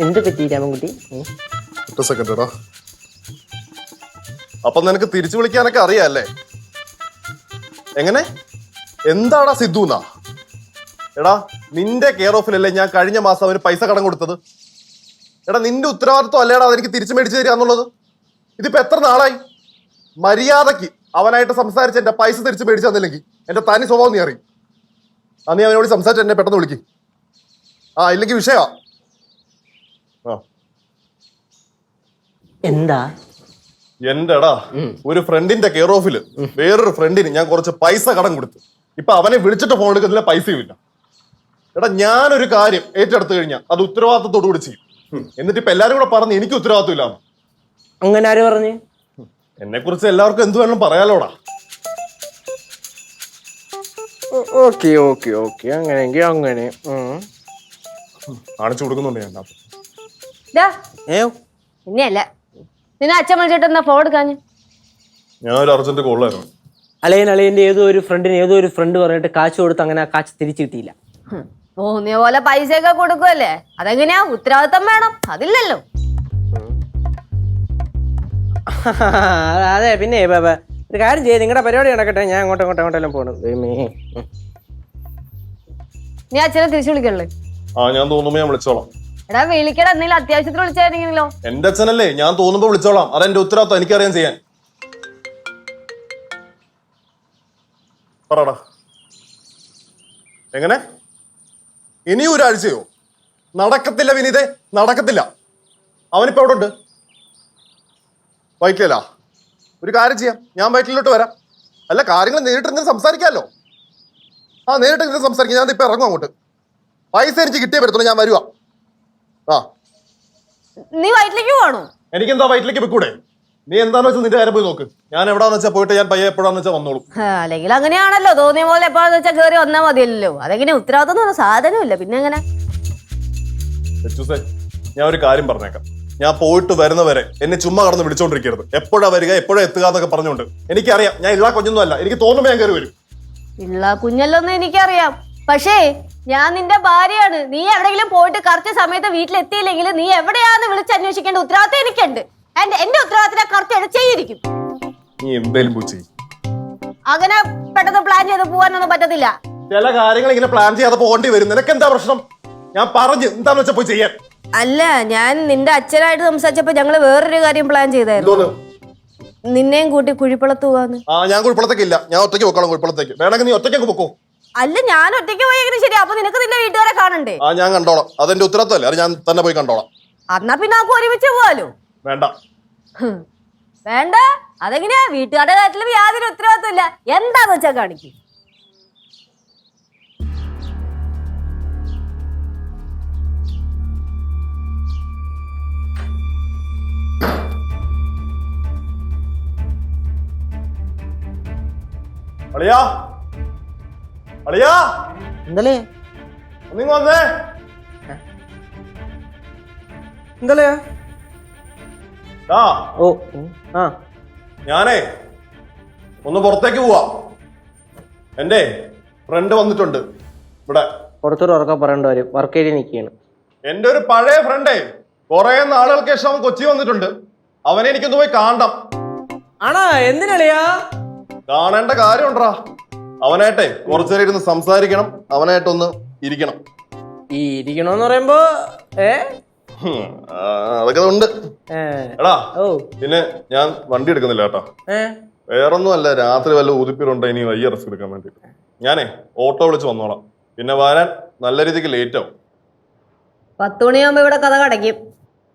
എന്ത് പറ്റി രാമൻകുട്ടി? ഒറ്റ സെക്കൻഡ് എടാ. അപ്പൊ നിനക്ക് തിരിച്ചു വിളിക്കാനൊക്കെ അറിയാല്ലേ? എങ്ങനെ എന്താടാ സിദ്ധുന്നാ? എടാ നിന്റെ കെയർ ഓഫിലല്ലേ ഞാൻ കഴിഞ്ഞ മാസം അവന് പൈസ കടം കൊടുത്തത്? എടാ നിന്റെ ഉത്തരവാദിത്വം അല്ലേടാ അതെനിക്ക് തിരിച്ചു മേടിച്ചു തരിക എന്നുള്ളത്? ഇതിപ്പോ എത്ര നാളായി? മര്യാദക്ക് അവനായിട്ട് സംസാരിച്ച് എന്റെ പൈസ തിരിച്ചു മേടിച്ചു തന്നില്ലെങ്കിൽ എന്റെ തനി സ്വഭാവം നീ അറിയും. നീ അവനോട് സംസാരിച്ച് എന്നെ പെട്ടെന്ന് വിളിക്കും. ഇല്ലെങ്കിൽ വിഷയമാ. എന്താ എന്റെടാ ഒരു ഫ്രണ്ടിന്റെ കെയർ ഓഫില് വേറൊരു ഫ്രണ്ടിന് ഞാൻ കുറച്ച് പൈസ കടം കൊടുത്തു. ഇപ്പൊ അവനെ വിളിച്ചിട്ട് ഫോൺ എടുക്കുന്നില്ല, പൈസയുമില്ല. എടാ ഞാനൊരു കാര്യം ഏറ്റെടുത്തു കഴിഞ്ഞാൽ അത് ഉത്തരവാദിത്തത്തോടു കൂടി ചെയ്യും. എന്നിട്ട് ഇപ്പൊ എല്ലാരും കൂടെ പറഞ്ഞ് എനിക്ക് ഉത്തരവാദിത്വം ഇല്ല. അങ്ങനെ ആര് പറഞ്ഞു? എന്നെ കുറിച്ച് എല്ലാവർക്കും എന്ത് വേണം പറയാലോടാ. ഓക്കെ ഓക്കെ ഓക്കെ, അങ്ങനെയെങ്കിൽ അങ്ങനെ കാണിച്ചു കൊടുക്കുന്നുണ്ട് ഞാൻ. പിന്നെയല്ല നിന്നെ അച്ഛൻ വിളിച്ചിട്ട് ഫോൺ എടുക്കാഞ്ഞ്? ഞാനൊരു അർജന്റ് കോളായിരുന്നു. അളിയന്റെ ഏതോ ഒരു ഫ്രണ്ട് പറഞ്ഞിട്ട് കാശ് കൊടുത്ത് അങ്ങനെ ആ കാശ് തിരിച്ചു കിട്ടിയില്ല. തോന്നിയ പോലെ പൈസയൊക്കെ കൊടുക്കുമല്ലേ, അതെങ്ങനെയാ? ഉത്തരവാദിത്തം വേണം, അതില്ലല്ലോ. അതെ, പിന്നെ ഒരു കാര്യം ചെയ്ത് നിങ്ങളുടെ പരിപാടി നടക്കട്ടെ, ഞാൻ അങ്ങോട്ടെല്ലാം പോണു. നീ അച്ഛനെ തിരിച്ചു വിളിക്കണല്ലേ? ഞാൻ തോന്നുമ്പോ ഞാൻ വിളിച്ചോളാം. എടാ വിളിക്കടാ, എന്തെങ്കിലും അത്യാവശ്യത്തിന് വിളിച്ചായിരുന്നെങ്കിലോ? എന്റെ അച്ഛനല്ലേ, ഞാൻ തോന്നുമ്പോ വിളിച്ചോളാം. അതെന്റെ ഉത്തരവാദിത്തം, എനിക്കറിയാൻ ചെയ്യാൻ. പറടാ. എങ്ങനെ ഇനി ഒരാഴ്ചയോ? നടക്കത്തില്ല വിനീതേ, നടക്കത്തില്ല. അവനിപ്പോ എവിടെ ഉണ്ട്? വൈറ്റിലല്ല. ഒരു കാര്യം ചെയ്യാം, ഞാൻ വൈറ്റിലോട്ട് വരാം. അല്ല, കാര്യങ്ങൾ നേരിട്ട് സംസാരിക്കാമല്ലോ. നേരിട്ട് സംസാരിക്കാം. ഞാൻ ഇപ്പൊ ഇറങ്ങും അങ്ങോട്ട്. പൈസ എനിക്ക് കിട്ടിയേ പറ്റത്തുള്ളൂ, ഞാൻ വരുവാ. നീ വയറ്റിലേക്ക് പോകണോ? എനിക്കെന്താ വയറ്റിലേക്ക് വെക്കൂടെ? നീ എന്താന്ന് വെച്ചാൽ നിന്റെ കാര്യം പോയി നോക്ക്. ഞാൻ എവിടാന്ന് വെച്ചാൽ പോയിട്ട് ഞാൻ പയ്യെ എപ്പോഴാന്ന് വെച്ചാൽ വന്നോളൂ. അല്ലെങ്കിൽ അങ്ങനെയാണല്ലോ, തോന്നിയ പോലെ എപ്പോഴാന്ന് വെച്ചാൽ കയറി വന്നാൽ മതിയല്ലോ. അതെങ്ങനെ ഉത്തരവാദിത്തം എന്ന് പറഞ്ഞ സാധനമില്ല, പിന്നെ എങ്ങനെ? ഞാൻ ഒരു കാര്യം പറഞ്ഞേക്കാം. ഞാൻ പോയിട്ട് വരുന്നവരെ എന്നെ ചുമ്മാ കടന്ന് വിളിച്ചോണ്ടിരിക്കരുത്. എപ്പോഴാ വരിക, എപ്പോഴാ എത്തുക എന്നൊക്കെ പറഞ്ഞുകൊണ്ട്. എനിക്കറിയാം ഞാൻ ഇള്ള കുഞ്ഞൊന്നും അല്ല. എനിക്ക് തോന്നുമ്പോ ഞാൻ കയറി വരും. ഇള്ള കുഞ്ഞല്ലോന്ന് എനിക്കറിയാം, പക്ഷേ ഞാൻ നിന്റെ ഭാര്യയാണ്. നീ എവിടെയെങ്കിലും പോയിട്ട് കറക്റ്റ് സമയത്ത് വീട്ടിലെത്തിയില്ലെങ്കിൽ നീ എവിടെയാന്ന് വിളിച്ച് അന്വേഷിക്കേണ്ട ഉത്തരവാദിത്തം എനിക്കുണ്ട്. എന്റെ ഉത്തരവാദിത്തം കറക്റ്റ് ചെയ്തിരിക്കും. നീ എന്തേലും പോയി ചെയ്യും. അങ്ങനെ പെട്ടെന്ന് പ്ലാൻ ചെയ്ത് പോകാനൊന്നും പറ്റത്തില്ല. ചില കാര്യങ്ങൾ ഇങ്ങനെ പ്ലാൻ ചെയ്യാതെ പോകേണ്ടി വരും. നിനക്ക് എന്താ പ്രശ്നം? ഞാൻ പറഞ്ഞു എന്താന്ന് വെച്ചാൽ പോയി ചെയ്യാൻ. അല്ല, ഞാൻ നിന്റെ അച്ഛനായിട്ട് സംസാരിച്ചപ്പോ ഞങ്ങള് വേറൊരു കാര്യം പ്ലാൻ ചെയ്തായിരുന്നു. നിന്നെയും കൂട്ടി കുഴിപ്പളത്ത് പോവാന്ന്. ഞാൻ കുഴിപ്പളത്തേക്കില്ല, ഞാൻ ഒറ്റയ്ക്ക് പോക്കണം കുഴിപ്പളത്തേക്ക്. വേണമെങ്കിൽ നീ ഒറ്റയ്ക്ക് പൊക്കോ. അല്ല, ഞാൻ ഒറ്റയ്ക്ക് പോയെങ്കിലും ശരി, അപ്പൊ നിനക്ക് നിന്റെ വീട്ടുകാരെ കാണണ്ടേ? ഞാൻ കണ്ടോളാം, അതെന്റെ ഉത്തരവാദിത്തമല്ലേ. അത് ഞാൻ തന്നെ പോയി കണ്ടോളാം. എന്നാ പിന്നെ നമുക്ക് ഒരുമിച്ച് പോവാലോ. വേണ്ട വേണ്ട, അതെങ്ങനെയാ? വീട്ടുകാരുടെ കാര്യത്തിലും യാതൊരു ഉത്തരവാദിത്തം ഇല്ല. എന്താന്ന് വെച്ചാ കാണിക്കും. അളിയാ, അളിയാ, എന്തല്ലേ നിങ്ങൾ വന്നേ. എന്തല്ലേ? ഞാനേ ഒന്ന് പുറത്തേക്ക് പോവാ. എന്റെ ഫ്രണ്ട് വന്നിട്ടുണ്ട് ഇവിടെ. പുറത്തൊരു ഉറക്കം പറയേണ്ട വരും, വർക്ക് ഏരിയ നിൽക്കുകയാണ്. എന്റെ ഒരു പഴയ ഫ്രണ്ടേ, കുറെ നാളുകൾക്ക് ശേഷം അവൻ കൊച്ചി വന്നിട്ടുണ്ട്. അവനെ എനിക്കൊന്ന് പോയി കാണണം. ആണോ? എന്തിനളിയാ? കാണേണ്ട കാര്യമുണ്ടാ. അവനായിട്ടെ കുറച്ചു നേരം ഇരുന്ന് സംസാരിക്കണം. അവനായിട്ടൊന്ന് ഇരിക്കണം. ഈ ഇരിക്കണോന്ന് പറയുമ്പോ അതൊക്കെ ഉണ്ട്. എടാ, പിന്നെ ഞാൻ വണ്ടി എടുക്കുന്നില്ല കേട്ടോ. വേറൊന്നും അല്ല, രാത്രി വല്ല ഊതിപ്പിലുണ്ടോ ഇനി വയ്യ റെസ്റ്റ് എടുക്കാൻ വേണ്ടിട്ട്. ഞാനേ ഓട്ടോ വിളിച്ച് വന്നോളാം. പിന്നെ വരാൻ നല്ല രീതിക്ക് ലേറ്റ് ആവും. 10 മണിയാകുമ്പോ ഇവിടെ കഥ അടയ്ക്കും.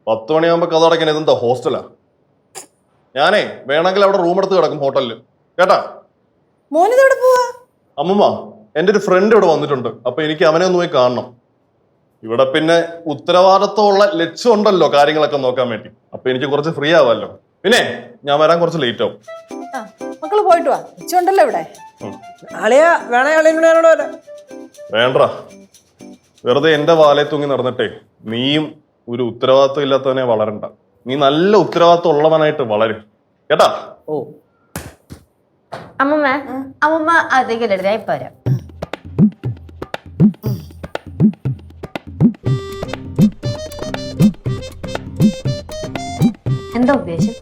10 മണിയാകുമ്പോ കഥ അടയ്ക്കാൻ ഇതെന്താ ഹോസ്റ്റലാ? ഞാനേ വേണമെങ്കിൽ അവിടെ റൂം എടുത്ത് കിടക്കും ഹോട്ടലില്, കേട്ടാ? അമ്മമ്മ, എന്റെ ഒരു ഫ്രണ്ട് ഇവിടെ വന്നിട്ടുണ്ട്. അപ്പൊ എനിക്ക് അവനെ ഒന്ന് പോയി കാണണം. ഇവിടെ പിന്നെ ഉത്തരവാദിത്തമുള്ള ലക്ഷ്യം ഉണ്ടല്ലോ കാര്യങ്ങളൊക്കെ നോക്കാൻ വേണ്ടി. അപ്പൊ എനിക്ക് കുറച്ച് ഫ്രീ ആവാമല്ലോ. പിന്നെ ഞാൻ വരാൻ കുറച്ച് ലേറ്റ് ആവും. മക്കള് പോയിട്ട് വാ, ഉണ്ടല്ലോ ഇവിടെ. വേണ്ട, വെറുതെ എന്റെ വാലയെ തൂങ്ങി നടന്നിട്ടേ നീയും ഒരു ഉത്തരവാദിത്വം ഇല്ലാത്തവനെ വളരണ്ട. നീ നല്ല ഉത്തരവാദിത്വം ഉള്ളവനായിട്ട് വളരും, കേട്ടാ? അമ്മമ്മ അതേക്ക് ഞാൻ ഇപ്പൊ വരാം. എന്താ ഉദ്ദേശം?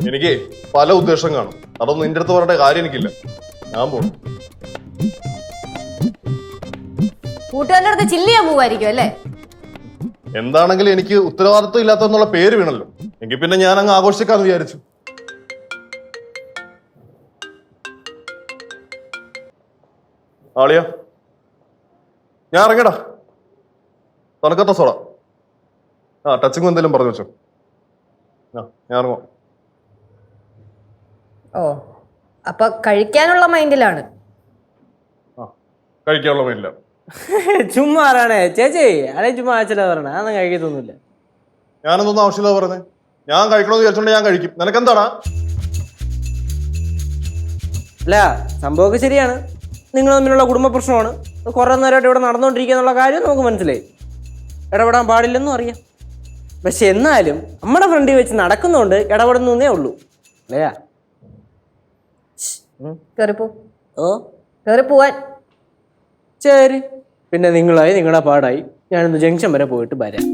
എനിക്ക് പല ഉദ്ദേശം കാണും. അതൊന്നും നിന്റെ അടുത്ത് പറയേണ്ട കാര്യം എനിക്കില്ല. ഞാൻ പോണു. കൂട്ടുകാരുടെ അടുത്ത് ചില്ല് ചെയ്യാൻ പോവായിരിക്കും അല്ലേ? എന്താണെങ്കിലും എനിക്ക് ഉത്തരവാദിത്വം ഇല്ലാത്തെന്നുള്ള പേര് വീണല്ലോ. എങ്കിൽ പിന്നെ ഞാൻ അങ്ങ് ആഘോഷിക്കാന്ന് വിചാരിച്ചു. ആളിയാ, ഞാൻ ഇറങ്ങടാ. തണുക്കത്ത സോഡ. ടച്ചിങ് എന്തെങ്കിലും പറഞ്ഞു വെച്ചോ. ഞാൻ ഇറങ്ങാം. ഓ, അപ്പൊ കഴിക്കാനുള്ള മൈൻഡിലാണ്. കഴിക്കാനുള്ള മൈൻഡില്ല. ചുമ്മാ പറയണേ ചേച്ചി, അല്ലെ ചുമ്മാ അച്ഛനാ പറയണേ, അതൊന്നും കഴിക്കത്തൊന്നുമില്ല. ഞാനൊന്നും ആവശ്യമില്ല പറഞ്ഞേ. ഞാൻ കഴിക്കണമെന്ന് വിചാരിച്ചോണ്ട് ഞാൻ കഴിക്കും. നിനക്കെന്താടാ? അല്ല, സംഭവമൊക്കെ ശരിയാണ്. നിങ്ങൾ തമ്മിലുള്ള കുടുംബ പ്രശ്നമാണ്. കുറെ നേരമായിട്ട് ഇവിടെ നടന്നുകൊണ്ടിരിക്കുക എന്നുള്ള കാര്യം നമുക്ക് മനസ്സിലായി. ഇടപെടാൻ പാടില്ലെന്നും അറിയാം. പക്ഷെ എന്നാലും നമ്മുടെ ഫ്രണ്ടിൽ വെച്ച് നടക്കുന്നതുകൊണ്ട് ഇടപെടുന്നേ ഉള്ളൂ. അല്ലയാ? കേറിപ്പോ. ഓ, കേറിപ്പോവാൻ. ശരി, പിന്നെ നിങ്ങളായി നിങ്ങളുടെ പാടായി. ഞാനിന്ന് ജംഗ്ഷൻ വരെ പോയിട്ട് വരാം.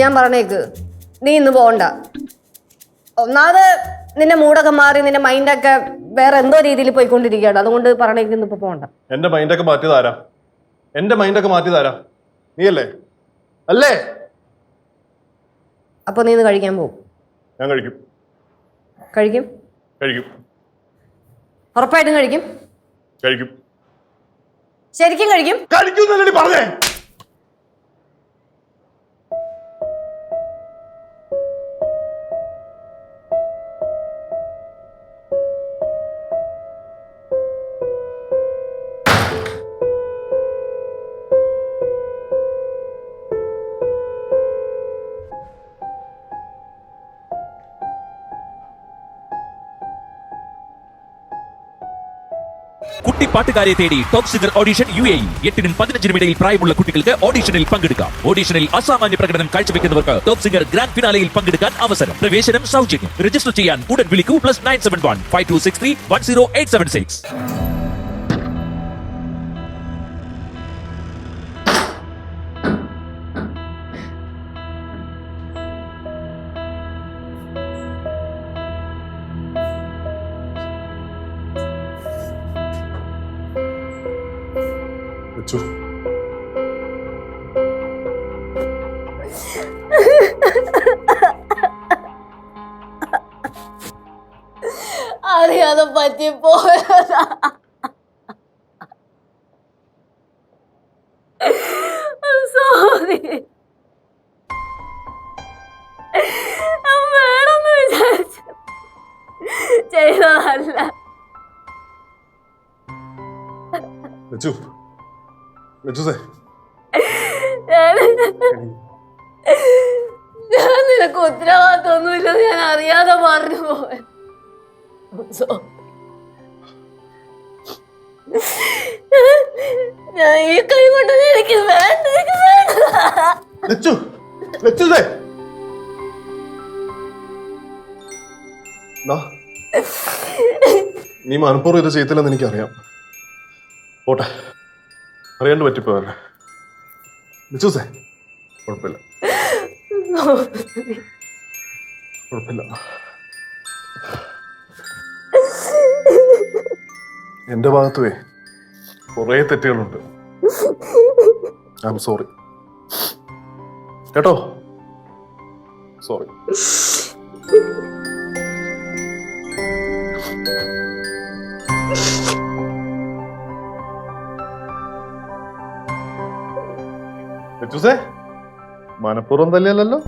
ഞാൻ പറഞ്ഞേക്ക്, നീ ഇന്ന് പോകണ്ട. ഒന്നാമത് നിന്റെ മൂടൊക്കെ മാറി, നിന്റെ മൈൻഡൊക്കെ വേറെ എന്തോ രീതിയിൽ പോയിക്കൊണ്ടിരിക്കുകയാണ്. അതുകൊണ്ട് പറഞ്ഞേക്ക് ഇന്ന് ഇപ്പൊ പോകണ്ട. എന്റെ മൈൻഡൊക്കെ മാറ്റിയതാരാ? എന്റെ മൈൻഡൊക്കെ മാറ്റിയതാരാ? നീയല്ലേ? അല്ലേ? അപ്പൊ നീ ഇന്ന് കഴിക്കാൻ പോകും? ഞാൻ കഴിക്കും. കഴിക്കും? കഴിക്കും. ഉറപ്പായിട്ടും കഴിക്കും? കഴിക്കും. ശരിക്കും കഴിക്കും? കഴിക്കുന്നല്ലേ പറഞ്ഞേ? കുട്ടി പാട്ടുകാരെ തേടി ടോപ്പ് സിംഗർ ഓഡിഷൻ UAE. 8-നും 15-നും ഇടയിൽ പ്രായമുള്ള കുട്ടികൾക്ക് ഓഡിഷനിൽ പങ്കെടുക്കാം. ഓഡിഷനിൽ അസാമാന്യ പ്രകടനം കാഴ്ചവെക്കുന്നവർക്ക് ടോപ്പ് സിംഗർ ഗ്രാൻഡ് ഫിനാലയിൽ പങ്കെടുക്കാൻ അവസരം. പ്രവേശനം സൗജന്യം. രജിസ്റ്റർ ചെയ്യാൻ ഉടൻ വിളിക്കൂ. +971 5263 10876. വെച്ചു. അറിയാതെ പറ്റിപ്പോയതാ. സോറി. വേണമെന്ന് വിചാരിച്ചു ചെയ്തതല്ല. വെച്ചു. വെച്ചൂസേ. ഞാൻ നിനക്ക് ഉത്തരവാദിത്തമൊന്നുമില്ലെന്ന് ഞാൻ അറിയാതെ പറഞ്ഞു പോയ. ഞാൻ ഈ കൈ കൊണ്ട് എനിക്ക് വേണ്ട. വെച്ചു. വെച്ചൂസേ. നീ മനഃപൂർവ്വം ഇത് ചെയ്തില്ലെന്ന് എനിക്കറിയാം. പോട്ടെ, അറിയാണ്ട് പറ്റിപ്പോയല്ലേ. വെച്ചൂസേ, കുഴപ്പമില്ല. കുഴപ്പമില്ല. എന്റെ ഭാഗത്തുവേ കുറേ തെറ്റുകളുണ്ട്. ഐ ആം സോറി കേട്ടോ. സോറി. വെച്ചൂസേ, മനഃപൂർവ്വം തന്നെയല്ലല്ലോ.